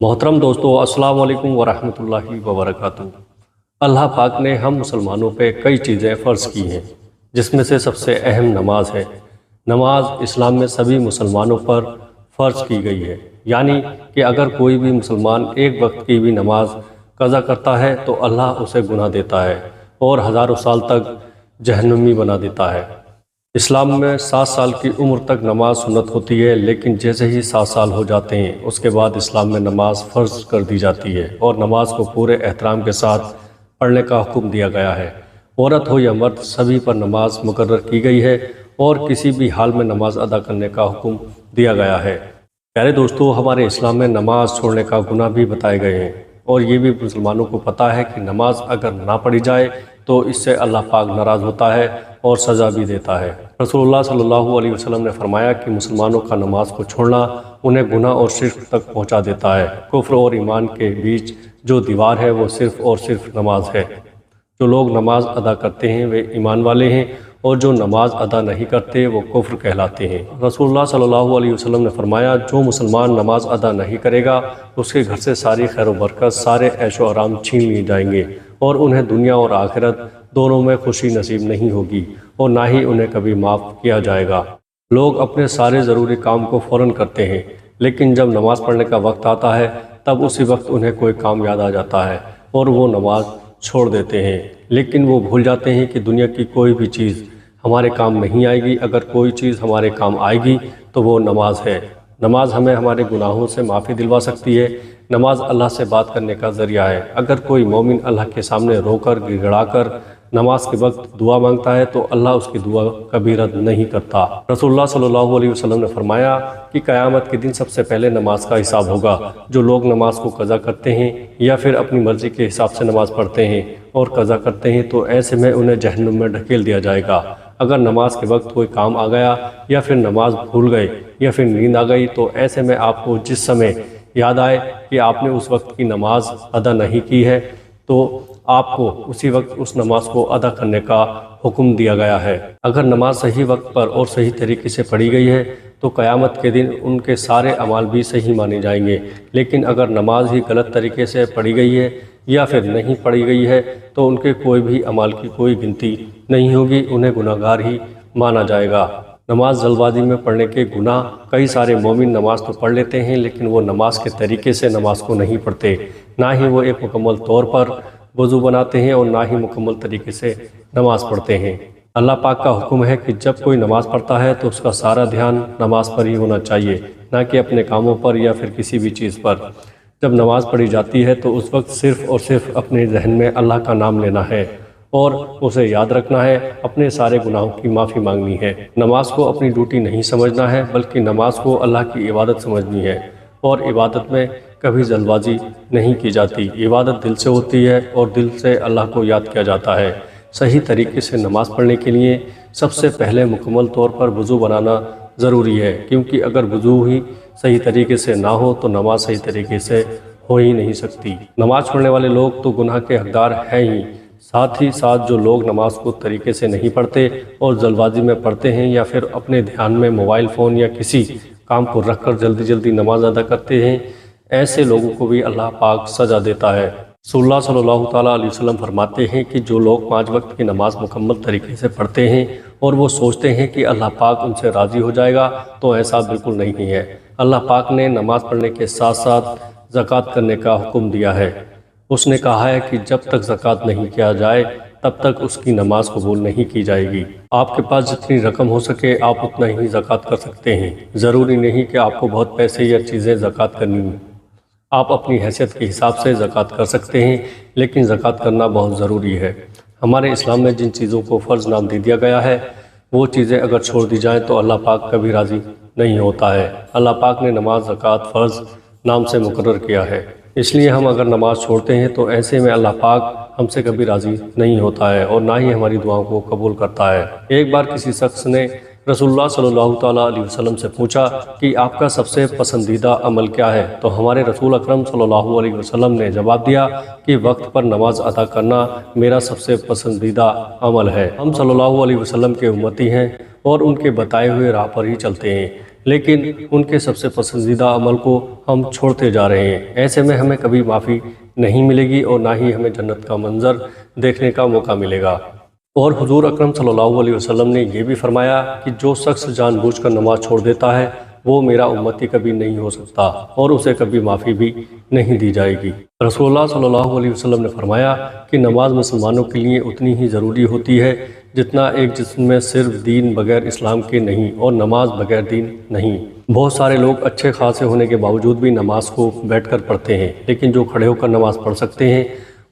मोहतरम दोस्तों, अस्सलाम वालेकुम वरहमतुल्लाहि वबरकातुह। अल्लाह पाक ने हम मुसलमानों पे कई चीज़ें फ़र्ज़ की हैं, जिसमें से सबसे अहम नमाज है। नमाज इस्लाम में सभी मुसलमानों पर फ़र्ज़ की गई है, यानी कि अगर कोई भी मुसलमान एक वक्त की भी नमाज कज़ा करता है तो अल्लाह उसे गुनाह देता है और हज़ारों साल तक जहन्नमी बना देता है। इस्लाम में 7 साल की उम्र तक नमाज सुन्नत होती है, लेकिन जैसे ही 7 साल हो जाते हैं उसके बाद इस्लाम में नमाज फ़र्ज कर दी जाती है और नमाज को पूरे एहतराम के साथ पढ़ने का हुक्म दिया गया है। औरत हो या मर्द, सभी पर नमाज मुकर्रर की गई है और किसी भी हाल में नमाज अदा करने का हुक्म दिया गया है। प्यारे दोस्तों, हमारे इस्लाम में नमाज छोड़ने का गुनाह भी बताए गए हैं और ये भी मुसलमानों को पता है कि नमाज अगर ना पढ़ी जाए तो इससे अल्लाह पाक नाराज़ होता है और सज़ा भी देता है। रसूलुल्लाह सल्लल्लाहु अलैहि वसल्लम ने फरमाया कि मुसलमानों का नमाज को छोड़ना उन्हें गुनाह और शिर्क तक पहुंचा देता है। कुफ्र और ईमान के बीच जो दीवार है वो सिर्फ़ और सिर्फ नमाज है। जो लोग नमाज अदा करते हैं वे ईमान वाले हैं और जो नमाज अदा नहीं करते वो कुफ्र कहलाते हैं। रसूलुल्लाह सल्लल्लाहु अलैहि वसल्लम ने फरमाया, जो मुसलमान नमाज अदा नहीं करेगा उसके घर से सारी खैर व बरकत, सारे ऐशो आराम छीन लिए जाएंगे और उन्हें दुनिया और आखिरत दोनों में खुशी नसीब नहीं होगी और ना ही उन्हें कभी माफ़ किया जाएगा। लोग अपने सारे ज़रूरी काम को फ़ौरन करते हैं, लेकिन जब नमाज़ पढ़ने का वक्त आता है तब उसी वक्त उन्हें कोई काम याद आ जाता है और वो नमाज छोड़ देते हैं। लेकिन वो भूल जाते हैं कि दुनिया की कोई भी चीज़ हमारे काम नहीं आएगी। अगर कोई चीज़ हमारे काम आएगी तो वो नमाज है। नमाज हमें हमारे गुनाहों से माफ़ी दिलवा सकती है। नमाज अल्लाह से बात करने का ज़रिया है। अगर कोई मोमिन अल्लाह के सामने रोकर गिड़गिड़ाकर नमाज के वक्त दुआ मांगता है तो अल्लाह उसकी दुआ कभी रद्द नहीं करता। रसूलुल्लाह सल्लल्लाहु अलैहि वसल्लम ने फरमाया कि क़यामत के दिन सबसे पहले नमाज का हिसाब होगा। जो लोग नमाज को कज़ा करते हैं या फिर अपनी मर्ज़ी के हिसाब से नमाज पढ़ते हैं और कज़ा करते हैं तो ऐसे में उन्हें जहन्नुम में ढकेल दिया जाएगा। अगर नमाज के वक्त कोई काम आ गया या फिर नमाज भूल गए या फिर नींद आ गई तो ऐसे में आपको जिस समय याद आए कि आपने उस वक्त की नमाज अदा नहीं की है तो आपको उसी वक्त उस नमाज को अदा करने का हुक्म दिया गया है। अगर नमाज सही वक्त पर और सही तरीके से पढ़ी गई है तो क़यामत के दिन उनके सारे अमाल भी सही माने जाएंगे। लेकिन अगर नमाज ही गलत तरीके से पढ़ी गई है या फिर नहीं पढ़ी गई है तो उनके कोई भी अमाल की कोई गिनती नहीं होगी, उन्हें गुनाहगार ही माना जाएगा। नमाज जल्दबाजी में पढ़ने के गुनाह, कई सारे मोमिन नमाज तो पढ़ लेते हैं लेकिन वो नमाज के तरीके से नमाज को नहीं पढ़ते। ना ही वो एक मुकम्मल तौर पर वज़ू बनाते हैं और ना ही मुकम्मल तरीके से नमाज पढ़ते हैं। अल्लाह पाक का हुक्म है कि जब कोई नमाज पढ़ता है तो उसका सारा ध्यान नमाज पर ही होना चाहिए, ना कि अपने कामों पर या फिर किसी भी चीज़ पर। जब नमाज पढ़ी जाती है तो उस वक्त सिर्फ़ और सिर्फ अपने जहन में अल्लाह का नाम लेना है और उसे याद रखना है, अपने सारे गुनाहों की माफ़ी मांगनी है। नमाज को अपनी ड्यूटी नहीं समझना है बल्कि नमाज को अल्लाह की इबादत समझनी है और इबादत में कभी जल्दबाजी नहीं की जाती। इबादत दिल से होती है और दिल से अल्लाह को याद किया जाता है। सही तरीके से नमाज पढ़ने के लिए सबसे पहले मुकम्मल तौर पर वज़ू बनाना ज़रूरी है, क्योंकि अगर वज़ू ही सही तरीके से ना हो तो नमाज सही तरीके से हो ही नहीं सकती। नमाज पढ़ने वाले लोग तो गुनाह के हकदार हैं ही, साथ ही साथ जो लोग नमाज को तरीके से नहीं पढ़ते और जल्दबाजी में पढ़ते हैं या फिर अपने ध्यान में मोबाइल फ़ोन या किसी काम को रखकर जल्दी जल्दी नमाज अदा करते हैं, ऐसे लोगों को भी अल्लाह पाक सज़ा देता है। रसूलुल्लाह सल्लल्लाहु ताला अलैहि वसल्लम फरमाते हैं कि जो लोग 5 वक्त की नमाज मुकम्मल तरीके से पढ़ते हैं और वो सोचते हैं कि अल्लाह पाक उनसे राज़ी हो जाएगा, तो ऐसा बिल्कुल नहीं है। अल्लाह पाक ने नमाज पढ़ने के साथ साथ ज़कात करने का हुक्म दिया है। उसने कहा है कि जब तक ज़कात नहीं किया जाए तब तक उसकी नमाज कबूल नहीं की जाएगी। आपके पास जितनी रकम हो सके आप उतना ही ज़कात कर सकते हैं। ज़रूरी नहीं कि आपको बहुत पैसे या चीज़ें ज़कात करनी हों। आप अपनी हैसियत के हिसाब से ज़कात कर सकते हैं, लेकिन ज़कात करना बहुत ज़रूरी है। हमारे इस्लाम में जिन चीज़ों को फ़र्ज़ नाम दे दिया गया है वो चीज़ें अगर छोड़ दी जाएँ तो अल्लाह पाक कभी राज़ी नहीं होता है। अल्लाह पाक ने नमाज ज़कात फ़र्ज़ नाम से मुकर्रर किया है, इसलिए हम अगर नमाज छोड़ते हैं तो ऐसे में अल्लाह पाक हमसे कभी राज़ी नहीं होता है और ना ही हमारी दुआओं को कबूल करता है। एक बार किसी शख्स ने रसूलुल्लाह सल्लल्लाहु ताला अलैहि वसल्लम से पूछा कि आपका सबसे पसंदीदा अमल क्या है, तो हमारे रसूल अकरम सल्लल्लाहु अलैहि वसल्लम ने जवाब दिया कि वक्त पर नमाज अदा करना मेरा सबसे पसंदीदा अमल है। हम सल्लल्लाहु अलैहि वसल्लम के उम्मती हैं और उनके बताए हुए राह पर ही चलते हैं, لیکن ان کے سب سے پسندیدہ عمل کو ہم چھوڑتے جا رہے ہیں۔ ایسے میں ہمیں کبھی معافی نہیں ملے گی اور نہ ہی ہمیں جنت کا منظر دیکھنے کا موقع ملے گا۔ اور حضور اکرم صلی اللہ علیہ وسلم نے یہ بھی فرمایا کہ جو شخص جان بوجھ کر نماز چھوڑ دیتا ہے وہ میرا امتی کبھی نہیں ہو سکتا اور اسے کبھی معافی بھی نہیں دی جائے گی۔ رسول اللہ صلی اللہ علیہ وسلم نے فرمایا کہ نماز مسلمانوں کے لیے اتنی ہی ضروری ہوتی ہے جتنا ایک جسم میں صرف دین بغیر اسلام کے نہیں اور نماز بغیر دین نہیں۔ بہت سارے لوگ اچھے خاصے ہونے کے باوجود بھی نماز کو بیٹھ کر پڑھتے ہیں، لیکن جو کھڑے ہو کر نماز پڑھ سکتے ہیں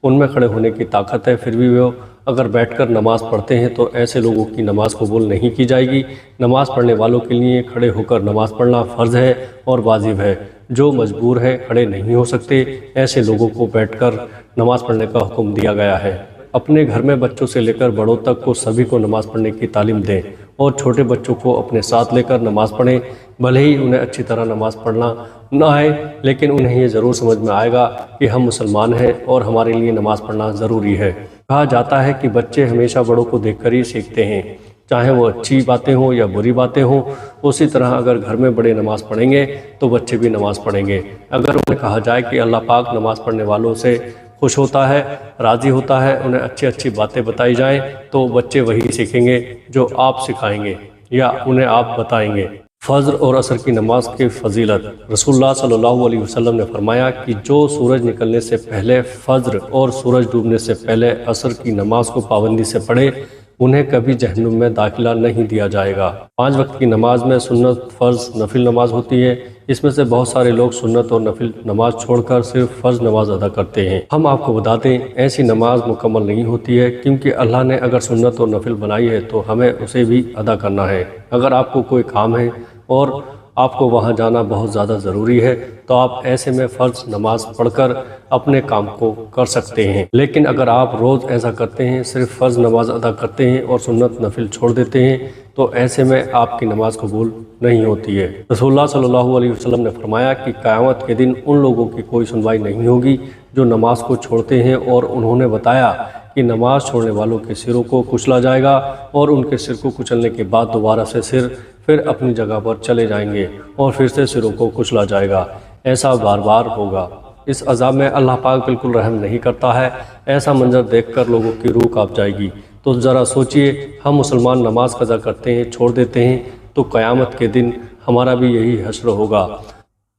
ان میں کھڑے ہونے کی طاقت ہے، پھر بھی وہ اگر بیٹھ کر نماز پڑھتے ہیں تو ایسے لوگوں کی نماز قبول نہیں کی جائے گی۔ نماز پڑھنے والوں کے لیے کھڑے ہو کر نماز پڑھنا فرض ہے اور واجب ہے۔ جو مجبور ہے، کھڑے نہیں ہو سکتے، ایسے لوگوں کو بیٹھ کر نماز پڑھنے کا حکم دیا گیا ہے۔ اپنے گھر میں بچوں سے لے کر بڑوں تک کو سبھی کو نماز پڑھنے کی تعلیم دیں اور چھوٹے بچوں کو اپنے ساتھ لے کر نماز پڑھیں۔ بھلے ہی انہیں اچھی طرح نماز پڑھنا نہ آئے، لیکن انہیں یہ ضرور سمجھ میں آئے گا کہ ہم مسلمان ہیں اور ہمارے لیے نماز پڑھنا ضروری ہے۔ کہا جاتا ہے کہ بچے ہمیشہ بڑوں کو دیکھ کر ہی سیکھتے ہیں، چاہے وہ اچھی باتیں ہوں یا بری باتیں ہوں۔ اسی طرح اگر گھر میں بڑے نماز پڑھیں گے تو بچے بھی نماز پڑھیں گے۔ اگر انہیں کہا جائے کہ اللہ پاک نماز پڑھنے والوں سے خوش ہوتا ہے، راضی ہوتا ہے، انہیں اچھی باتیں بتائی جائیں تو بچے وہی سیکھیں گے جو آپ سکھائیں گے یا انہیں آپ بتائیں گے۔ فجر اور عصر کی نماز کی فضیلت۔ رسول اللہ صلی اللہ علیہ وسلم نے فرمایا کہ جو سورج نکلنے سے پہلے فجر اور سورج ڈوبنے سے پہلے عصر کی نماز کو پابندی سے پڑھے انہیں کبھی جہنم میں داخلہ نہیں دیا جائے گا۔ 5 وقت کی نماز میں سنت، فرض، نفل نماز ہوتی ہے۔ اس میں سے بہت سارے لوگ سنت اور نفل نماز چھوڑ کر صرف فرض نماز ادا کرتے ہیں۔ ہم آپ کو بتا دیں ایسی نماز مکمل نہیں ہوتی ہے، کیونکہ اللہ نے اگر سنت اور نفل بنائی ہے تو ہمیں اسے بھی ادا کرنا ہے۔ اگر آپ کو کوئی کام ہے اور آپ کو وہاں جانا بہت زیادہ ضروری ہے تو آپ ایسے میں فرض نماز پڑھ کر اپنے کام کو کر سکتے ہیں۔ لیکن اگر آپ روز ایسا کرتے ہیں، صرف فرض نماز ادا کرتے ہیں اور سنت نفل چھوڑ دیتے ہیں تو ایسے میں آپ کی نماز قبول نہیں ہوتی ہے۔ رسول اللہ صلی اللہ علیہ وسلم نے فرمایا کہ قیامت کے دن ان لوگوں کی کوئی سنوائی نہیں ہوگی جو نماز کو چھوڑتے ہیں، اور انہوں نے بتایا کہ نماز چھوڑنے والوں کے سروں کو کچلا جائے گا اور ان کے سر کو کچلنے کے بعد دوبارہ سے سر پھر اپنی جگہ پر چلے جائیں گے اور پھر سے سروں کو کچلا جائے گا۔ ایسا بار بار ہوگا۔ اس عذاب میں اللہ پاک بالکل رحم نہیں کرتا ہے۔ ایسا منظر دیکھ کر لوگوں کی روح کانپ جائے گی۔ تو ذرا سوچئے، ہم مسلمان نماز قضا کرتے ہیں، چھوڑ دیتے ہیں، تو قیامت کے دن ہمارا بھی یہی حشر ہوگا۔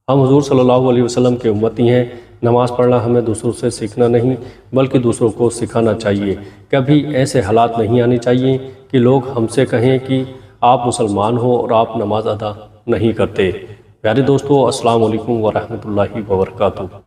ہم حضور صلی اللہ علیہ وسلم کے امتی ہیں۔ نماز پڑھنا ہمیں دوسروں سے سیکھنا نہیں بلکہ دوسروں کو سکھانا چاہیے۔ کبھی ایسے حالات نہیں آنے چاہیے کہ لوگ ہم سے کہیں کہ آپ مسلمان ہو اور آپ نماز ادا نہیں کرتے۔ پیارے دوستو، السلام علیکم ورحمۃ اللہ وبرکاتہ۔